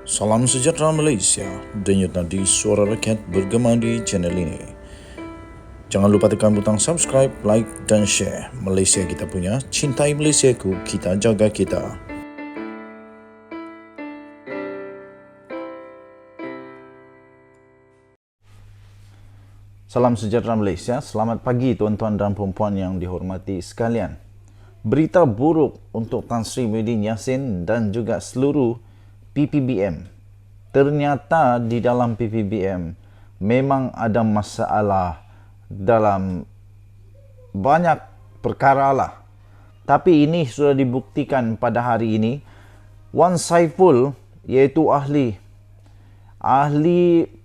Salam sejahtera Malaysia, denyut nadi suara rakyat bergema di channel ini. Jangan lupa tekan butang subscribe, like dan share. Malaysia kita punya, cintai Malaysiaku, kita jaga kita. Salam sejahtera Malaysia, selamat pagi tuan-tuan dan puan-puan yang dihormati sekalian. Berita buruk untuk Tan Sri Muhyiddin Yassin dan juga seluruh PPBM. Ternyata di dalam PPBM memang ada masalah dalam banyak perkara lah. Tapi ini sudah dibuktikan pada hari ini. Wan Saiful, iaitu ahli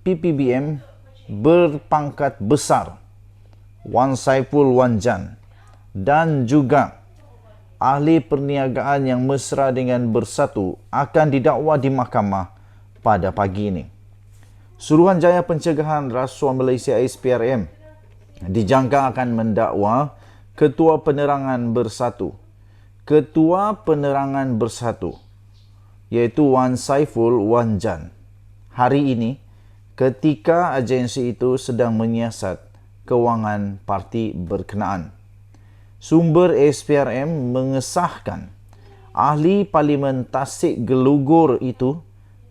PPBM berpangkat besar, Wan Saiful Wanjan, dan juga ahli perniagaan yang mesra dengan Bersatu akan didakwa di mahkamah pada pagi ini. Suruhanjaya Pencegahan Rasuah Malaysia SPRM dijangka akan mendakwa Ketua Penerangan Bersatu. Ketua Penerangan Bersatu iaitu Wan Saiful Wanjan hari ini ketika agensi itu sedang menyiasat kewangan parti berkenaan. Sumber SPRM mengesahkan ahli Parlimen Tasik Gelugur itu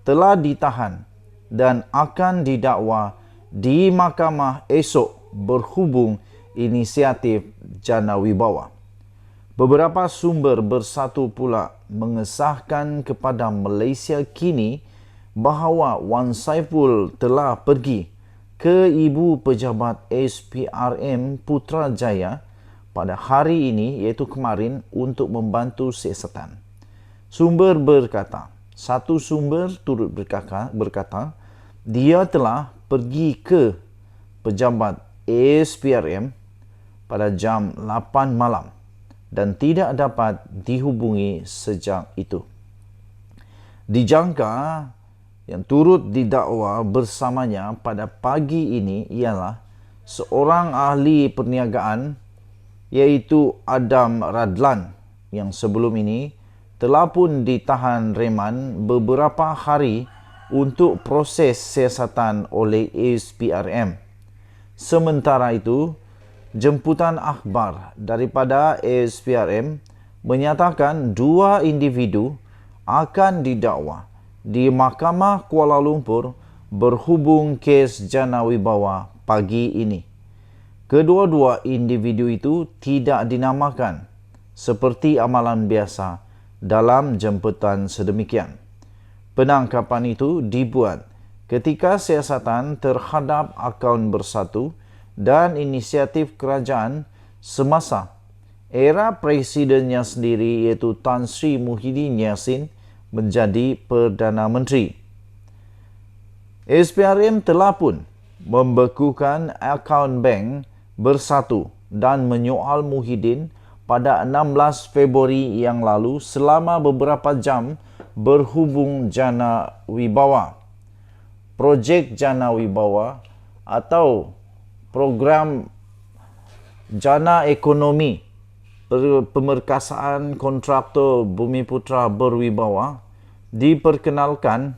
telah ditahan dan akan didakwa di mahkamah esok berhubung inisiatif Jana Wibawa. Beberapa sumber Bersatu pula mengesahkan kepada Malaysia Kini bahawa Wan Saiful telah pergi ke ibu pejabat SPRM Putrajaya pada hari ini iaitu kemarin untuk membantu siasatan. Sumber berkata, satu sumber turut berkata dia telah pergi ke pejabat SPRM pada jam 8 malam dan tidak dapat dihubungi sejak itu. Dijangka yang turut didakwa bersamanya pada pagi ini ialah seorang ahli perniagaan iaitu Adam Radlan yang sebelum ini telah pun ditahan reman beberapa hari untuk proses siasatan oleh SPRM. Sementara itu, jemputan akhbar daripada SPRM menyatakan dua individu akan didakwa di Mahkamah Kuala Lumpur berhubung kes Jana Wibawa pagi ini. Kedua-dua individu itu tidak dinamakan seperti amalan biasa dalam jemputan sedemikian. Penangkapan itu dibuat ketika siasatan terhadap akaun Bersatu dan inisiatif kerajaan semasa era presidennya sendiri iaitu Tan Sri Muhyiddin Yassin menjadi Perdana Menteri. SPRM telah pun membekukan akaun bank Bersatu dan menyoal Muhyiddin pada 16 Februari yang lalu selama beberapa jam berhubung Jana Wibawa. Projek Jana Wibawa atau program Jana Ekonomi Pemerkasaan Kontraktor Bumiputra Berwibawa diperkenalkan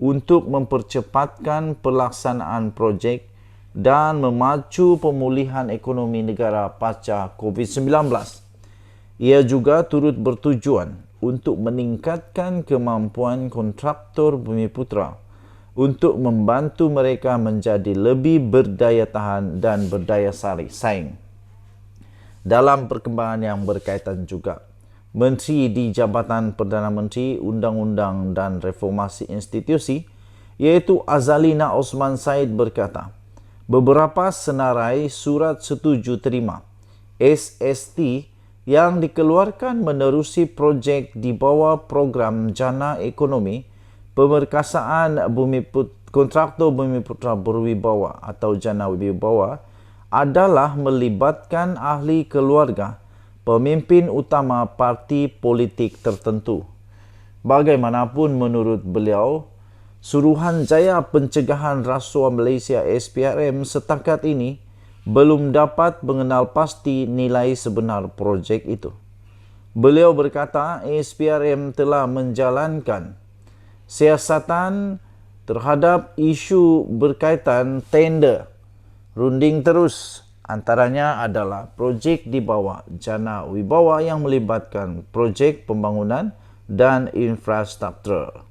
untuk mempercepatkan pelaksanaan projek dan memacu pemulihan ekonomi negara pasca COVID-19. Ia juga turut bertujuan untuk meningkatkan kemampuan kontraktor Bumiputra untuk membantu mereka menjadi lebih berdaya tahan dan berdaya saing. Dalam perkembangan yang berkaitan juga, Menteri di Jabatan Perdana Menteri Undang-Undang dan Reformasi Institusi iaitu Azalina Osman Said berkata, beberapa senarai surat setuju terima SST yang dikeluarkan menerusi projek di bawah program Jana Ekonomi Pemerkasaan Kontraktor Bumiputra Berwibawa atau Jana Wibawa adalah melibatkan ahli keluarga pemimpin utama parti politik tertentu. Bagaimanapun menurut beliau, Suruhanjaya Pencegahan Rasuah Malaysia SPRM setakat ini belum dapat mengenal pasti nilai sebenar projek itu. Beliau berkata SPRM telah menjalankan siasatan terhadap isu berkaitan tender runding terus. Antaranya adalah projek di bawah Jana Wibawa yang melibatkan projek pembangunan dan infrastruktur.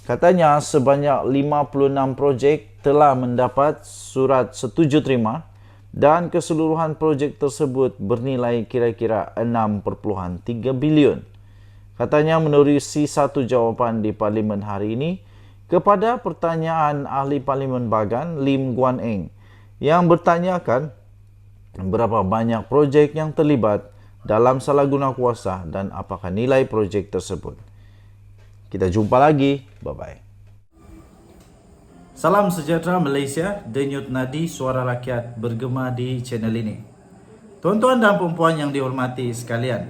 Katanya sebanyak 56 projek telah mendapat surat setuju terima dan keseluruhan projek tersebut bernilai kira-kira 6.3 bilion. Katanya menerusi satu jawapan di Parlimen hari ini kepada pertanyaan ahli Parlimen Bagan Lim Guan Eng yang bertanyakan berapa banyak projek yang terlibat dalam salah guna kuasa dan apakah nilai projek tersebut. Kita jumpa lagi. Bye-bye. Salam sejahtera Malaysia, denyut nadi suara rakyat bergema di channel ini. Tuan-tuan dan puan-puan yang dihormati sekalian,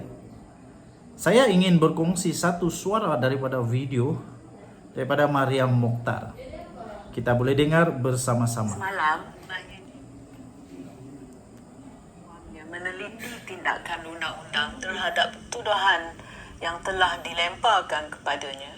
saya ingin berkongsi satu suara daripada video daripada Mariam Mokhtar. Kita boleh dengar bersama-sama. Semalam, meneliti tindakan undang-undang terhadap tuduhan yang telah dilemparkan kepadanya.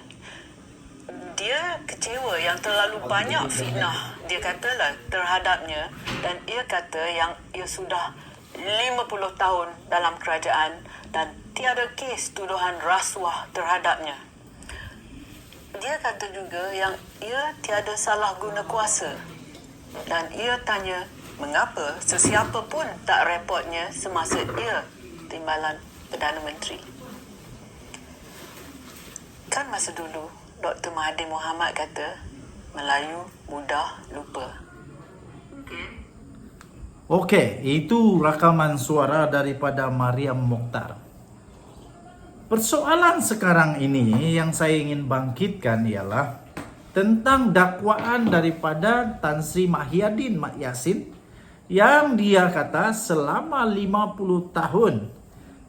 Dia kecewa yang terlalu banyak fitnah dia katalah terhadapnya, dan ia kata yang ia sudah 50 tahun dalam kerajaan dan tiada kes tuduhan rasuah terhadapnya. Dia kata juga yang ia tiada salah guna kuasa, dan ia tanya mengapa sesiapa pun tak reportnya semasa ia timbalan Perdana Menteri. Kan masa dulu Dr. Mahathir Mohamad kata Melayu mudah lupa. Okey, itu rakaman suara daripada Mariam Mokhtar. Persoalan sekarang ini yang saya ingin bangkitkan ialah tentang dakwaan daripada Tan Sri Mahyadin Mat Yassin yang dia kata selama 50 tahun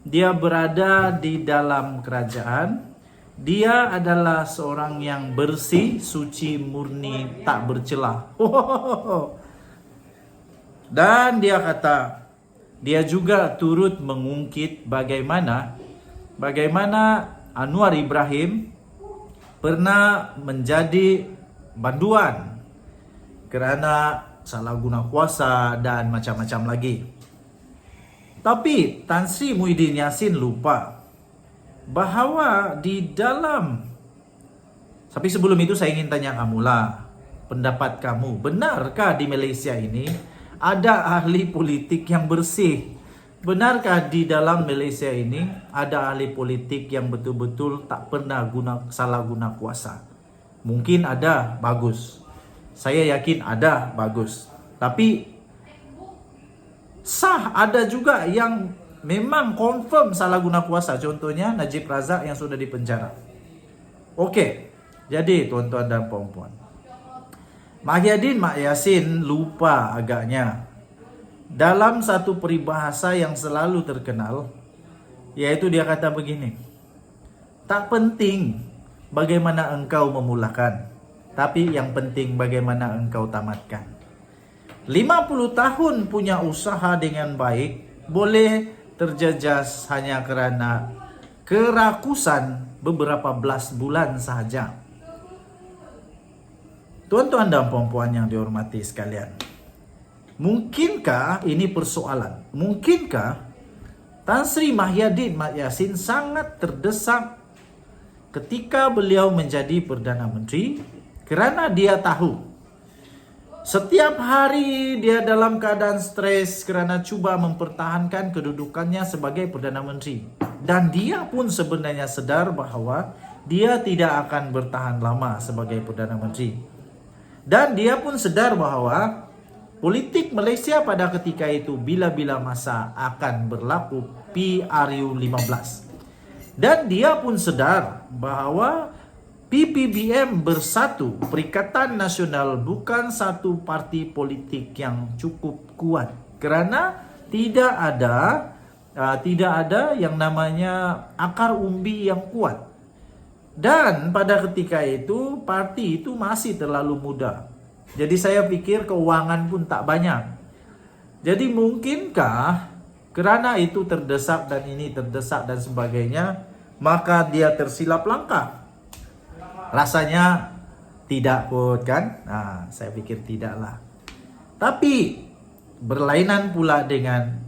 dia berada di dalam kerajaan, dia adalah seorang yang bersih, suci, murni, tak bercelah. Dan dia kata dia juga turut mengungkit bagaimana Anwar Ibrahim pernah menjadi banduan kerana salah guna kuasa dan macam-macam lagi. Tapi Tan Sri Muhyiddin Yassin lupa bahawa di dalam, tapi sebelum itu saya ingin tanya kamulah, pendapat kamu, benarkah di Malaysia ini ada ahli politik yang bersih? Benarkah di dalam Malaysia ini ada ahli politik yang betul-betul tak pernah salah guna kuasa? Mungkin ada, bagus. Saya yakin ada, bagus. Tapi sah ada juga yang memang confirm salah guna kuasa. Contohnya Najib Razak yang sudah dipenjara. Okey, jadi tuan-tuan dan puan-puan, Mahyadin Mat Yassin lupa agaknya dalam satu peribahasa yang selalu terkenal, iaitu dia kata begini, tak penting bagaimana engkau memulakan, tapi yang penting bagaimana engkau tamatkan. 50 tahun punya usaha dengan baik boleh terjejas hanya kerana kerakusan beberapa belas bulan sahaja. Tuan-tuan dan puan-puan yang dihormati sekalian, mungkinkah ini persoalan? Mungkinkah Tan Sri Mahyadin Mat Yassin sangat terdesak ketika beliau menjadi Perdana Menteri kerana dia tahu setiap hari dia dalam keadaan stres kerana cuba mempertahankan kedudukannya sebagai Perdana Menteri. Dan dia pun sebenarnya sedar bahawa dia tidak akan bertahan lama sebagai Perdana Menteri. Dan dia pun sedar bahawa politik Malaysia pada ketika itu bila-bila masa akan berlaku PRU15. Dan dia pun sedar bahawa PPBM bersatu, Perikatan Nasional, bukan satu parti politik yang cukup kuat kerana tidak ada yang namanya akar umbi yang kuat. Dan pada ketika itu parti itu masih terlalu muda. Jadi saya pikir keuangan pun tak banyak. Jadi mungkinkah kerana itu terdesak dan ini terdesak dan sebagainya, maka dia tersilap langkah. Rasanya tidak kot kan? Saya pikir tidaklah. Tapi berlainan pula dengan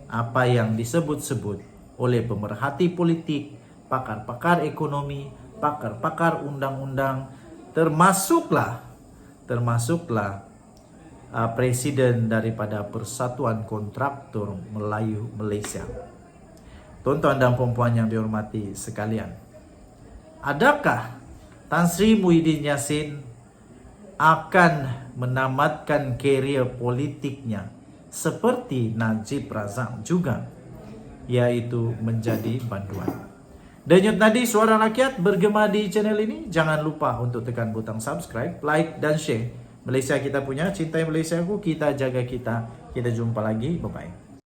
apa yang disebut-sebut oleh pemerhati politik, pakar-pakar ekonomi, pakar-pakar undang-undang, termasuklah presiden daripada Persatuan Kontraktor Melayu Malaysia. Tuan-tuan dan puan-puan yang dihormati sekalian, adakah Tan Sri Muhyiddin Yassin akan menamatkan karier politiknya seperti Najib Razak juga, iaitu menjadi banduan? Denyut Nadi Suara Rakyat bergema di channel ini. Jangan lupa untuk tekan butang subscribe, like dan share. Malaysia kita punya, cintai Malaysia ku, kita jaga kita. Kita jumpa lagi, bye-bye.